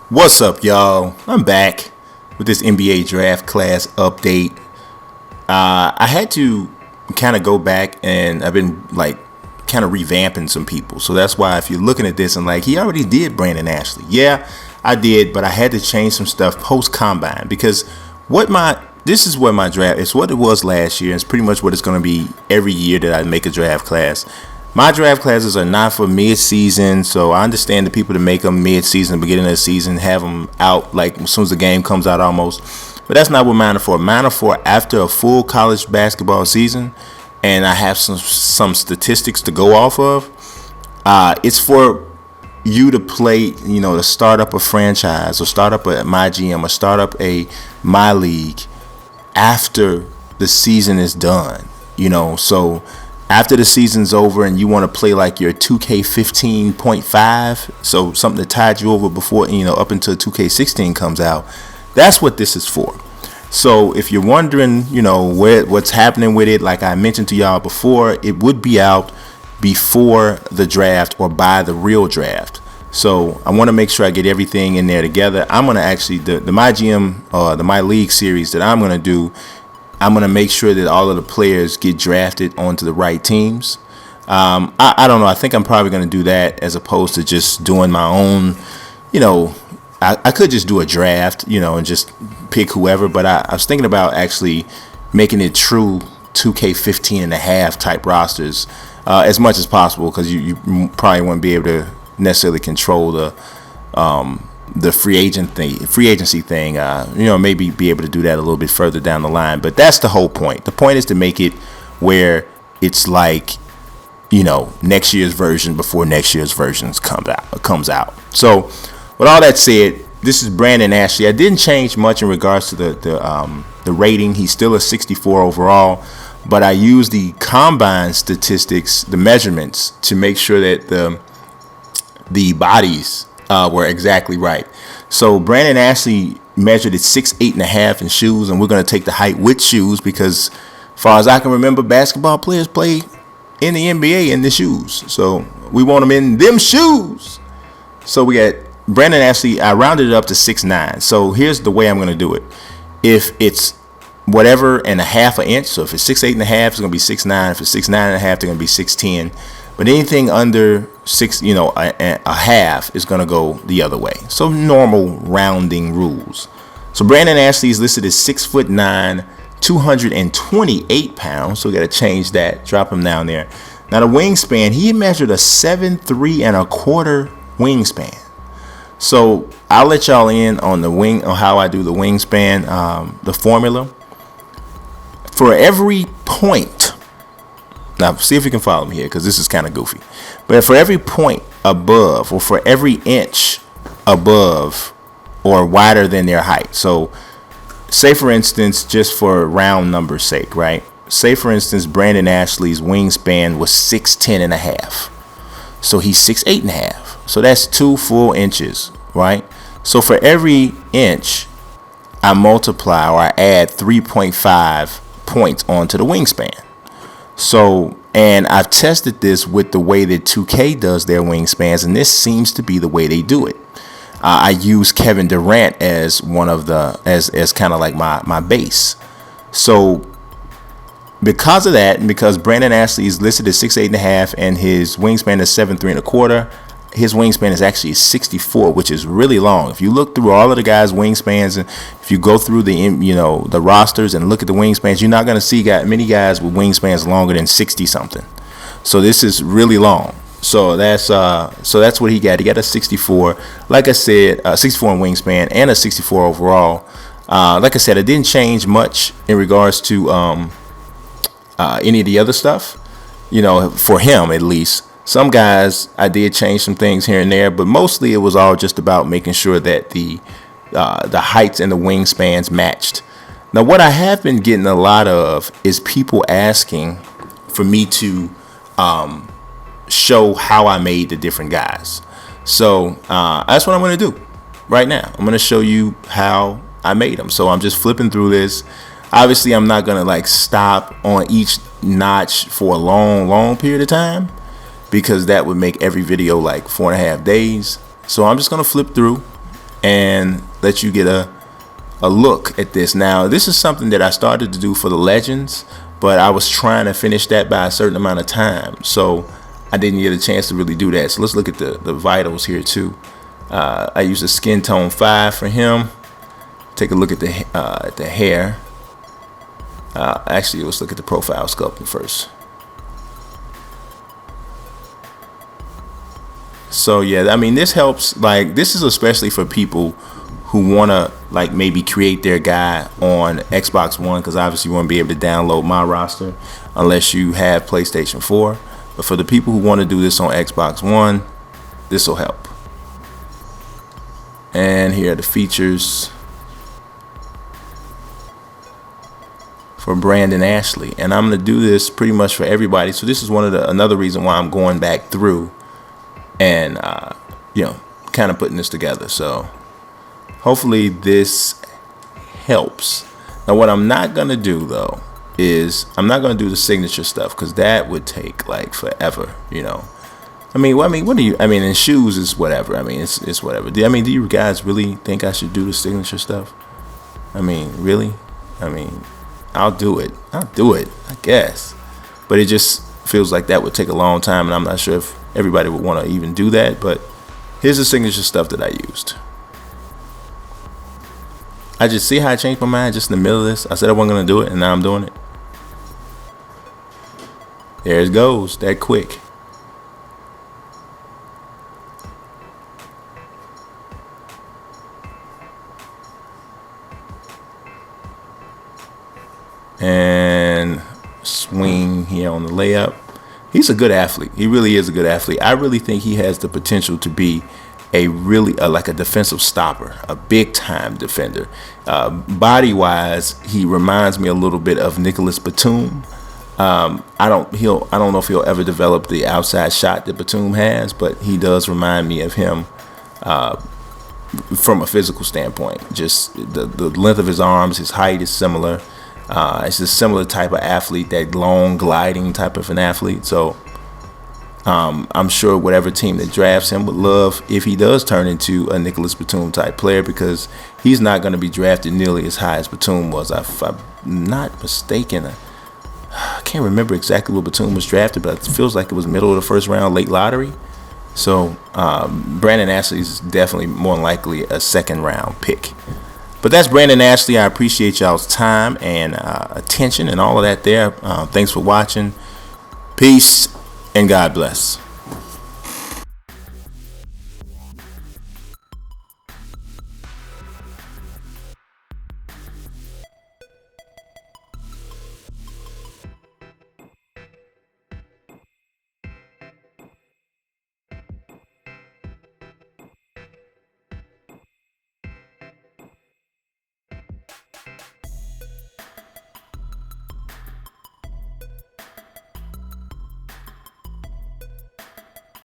What's up, y'all? I'm back with this NBA draft class update. I had to kind of go back and I've been like kind of revamping some people. So that's why if you're looking at this and like, he already did Brandon Ashley. Yeah, I did, but I had to change some stuff post combine because this is what my draft is, what it was last year. And it's pretty much what it's going to be every year that I make a draft class. My draft classes are not for mid-season, so I understand the people that make them mid-season, beginning of the season, have them out like as soon as the game comes out almost. But that's not what mine are for. Mine are for after a full college basketball season, and I have some statistics to go off of. It's for you to play, to start up a franchise or start up a My GM or start up a My League after the season is done, so after the season's over and you want to play like your 2K15.5, so something that tied you over before, up until 2K16 comes out, that's what this is for. So if you're wondering, what's happening with it, like I mentioned to y'all before, it would be out before the draft or by the real draft. So I want to make sure I get everything in there together. I'm going to actually, the My GM, the My League series that I'm going to do, I'm going to make sure that all of the players get drafted onto the right teams. I don't know. I think I'm probably going to do that as opposed to just doing my own, I could just do a draft, and just pick whoever. But I was thinking about actually making it true 2K15 and a half type rosters as much as possible because you probably wouldn't be able to necessarily control the free agency thing, maybe be able to do that a little bit further down the line. But that's the whole point. The point is to make it where it's like, next year's version before next year's versions comes out. So with all that said, this is Brandon Ashley. I didn't change much in regards to the rating. He's still a 64 overall, but I used the combine statistics, the measurements, to make sure that the bodies were exactly right. So Brandon Ashley measured at 6'8.5" in shoes, and we're going to take the height with shoes because, as far as I can remember, basketball players play in the NBA in the shoes. So we want them in them shoes. So we got Brandon Ashley. I rounded it up to 6'9". So here's the way I'm going to do it. If it's whatever and a half an inch, so if it's 6'8.5", it's going to be 6'9". If it's 6'9.5", they're going to be 6'10". But anything under six, a half is going to go the other way. So normal rounding rules. So Brandon Ashley is listed as 6'9", 228 pounds. So we got to change that, drop him down there. Now the wingspan, he measured a 7'3¼ wingspan. So I'll let y'all in on on how I do the wingspan, the formula. For every point. Now, see if you can follow me here because this is kind of goofy. But for every point above or for every inch above or wider than their height. So say, for instance, just for round number's sake, right? Say, for instance, Brandon Ashley's wingspan was 6'10.5". So he's 6'8.5". So that's 2 full inches, right? So for every inch, I multiply or I add 3.5 points onto the wingspan. So, and I've tested this with the way that 2K does their wingspans, and this seems to be the way they do it. I use Kevin Durant as one of as kind of like my base. So, because of that, and because Brandon Ashley is listed as 6'8.5" and his wingspan is 7'3¼ his wingspan is actually 64, which is really long. If you look through all of the guys' wingspans, and if you go through the rosters and look at the wingspans, you're not going to see many guys with wingspans longer than 60 something. So this is really long. So that's what he got. He got a 64. Like I said, 64 in wingspan and a 64 overall. Like I said, it didn't change much in regards to any of the other stuff. For him at least. Some guys, I did change some things here and there, but mostly it was all just about making sure that the heights and the wingspans matched. Now, what I have been getting a lot of is people asking for me to show how I made the different guys. So that's what I'm going to do right now. I'm going to show you how I made them. So I'm just flipping through this. Obviously, I'm not going to stop on each notch for a long period of time, because that would make every video 4.5 days. So I'm just going to flip through and let you get a look at this. Now, this is something that I started to do for the Legends, but I was trying to finish that by a certain amount of time, so I didn't get a chance to really do that. So let's look at the vitals here too. I used a skin tone 5 for him. Take a look at the hair. Actually, let's look at the profile sculpting first. So yeah, I mean, this helps. Like, this is especially for people who want to, like, maybe create their guy on Xbox One, because obviously you won't be able to download my roster unless you have PlayStation 4. But for the people who want to do this on Xbox One, this will help. And here are the features for Brandon Ashley, and I'm going to do this pretty much for everybody. So this is another reason why I'm going back through and kind of putting this together. So hopefully this helps. Now, what I'm not going to do though is I'm not going to do the signature stuff, because that would take like forever. I mean, what do you? I mean, in shoes is whatever. I mean, it's whatever. Do you guys really think I should do the signature stuff? I mean, really? I mean, I'll do it, I guess. But it just feels like that would take a long time, and I'm not sure if everybody would want to even do that. But here's the signature stuff that I used. I just see how I changed my mind just in the middle of this. I said I wasn't going to do it, and now I'm doing it. There it goes, that quick. And swing here on the layup. He's a good athlete. He really is a good athlete. I really think he has the potential to be like a defensive stopper, a big time defender. Body wise, he reminds me a little bit of Nicholas Batum. I don't know if he'll ever develop the outside shot that Batum has, but he does remind me of him from a physical standpoint. Just the length of his arms, his height is similar. It's a similar type of athlete, that long gliding type of an athlete. So I'm sure whatever team that drafts him would love if he does turn into a Nicholas Batum type player, because he's not going to be drafted nearly as high as Batum was. If I'm not mistaken, I can't remember exactly where Batum was drafted, but it feels like it was middle of the first round, late lottery. So Brandon Ashley is definitely more than likely a second round pick. But that's Brandon Ashley. I appreciate y'all's time and attention and all of that there. Thanks for watching. Peace and God bless.